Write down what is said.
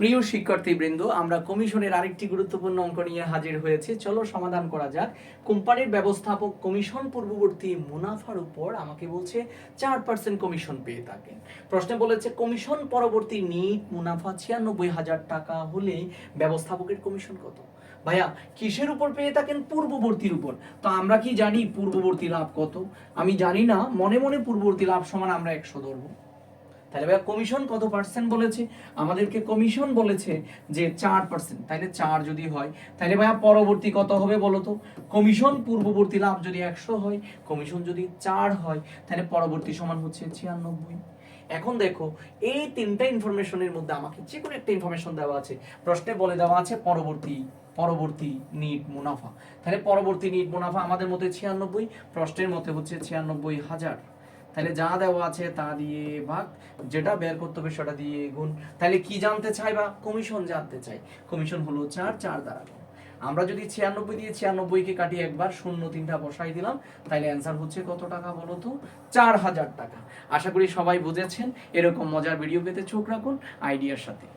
প্রিয় শিক্ষার্থীবৃন্দ, আমরা কমিশনের আরেকটি গুরুত্বপূর্ণ অঙ্ক নিয়ে হাজির হয়েছি। চলো সমাধান করা যাক। কোম্পানির ব্যবস্থাপক কমিশন পূর্ববর্তী মুনাফার উপর আমাকে বলছে 4% কমিশন পেয়ে থাকেন। প্রশ্নে বলেছে কমিশন পরবর্তী নিট মুনাফা 96,000 টাকা হলে ব্যবস্থাপকের কমিশন কত? ভাইয়া, কিসের উপর পেয়ে থাকেন? পূর্ববর্তীর উপর। তো আমরা কি জানি পূর্ববর্তী লাভ কত? আমি জানি না, মনে মনে পূর্ববর্তী লাভ সমান আমরা 100 ধরবো। তাহলে ভাইয়া কমিশন কত পার্সেন্ট বলেছে? আমাদেরকে কমিশন বলেছে যে 4%। তাহলে 4 যদি হয় তাহলে ভাইয়া পরবর্তী কত হবে বলো তো? কমিশন পূর্ববর্তী লাভ যদি 100 হয়, কমিশন যদি 4 হয়, তাহলে পরবর্তী সমান হচ্ছে 96। এখন দেখো, এই তিনটা ইনফরমেশনের মধ্যে আমাকে যে কোনো একটা ইনফরমেশন দেওয়া আছে। প্রশ্নে বলে দেওয়া আছে পরবর্তী নিট মুনাফা। তাহলে পরবর্তী নিট মুনাফা আমাদের মধ্যে 96, প্রশ্নের মধ্যে হচ্ছে 96,000। তাহলে যা দেওয়া আছে তা দিয়ে ভাগ, যেটা বের করতে হবে সেটা দিয়ে গুণ। তাহলে কি জানতে চাই? বা কমিশন জানতে চাই। কমিশন হলো 4, 4 দ্বারা গুণ। আমরা যদি 96 দিয়ে 96 কে কাটি একবার, শূন্য 3টা বসাই দিলাম, তাহলে অ্যান্সার হচ্ছে কত টাকা বলো তো? 4,000 টাকা। আশা করি সবাই বুঝেছেন। এরকম মজার ভিডিও পেতে চোখ রাখুন আইডিয়ার সাথে।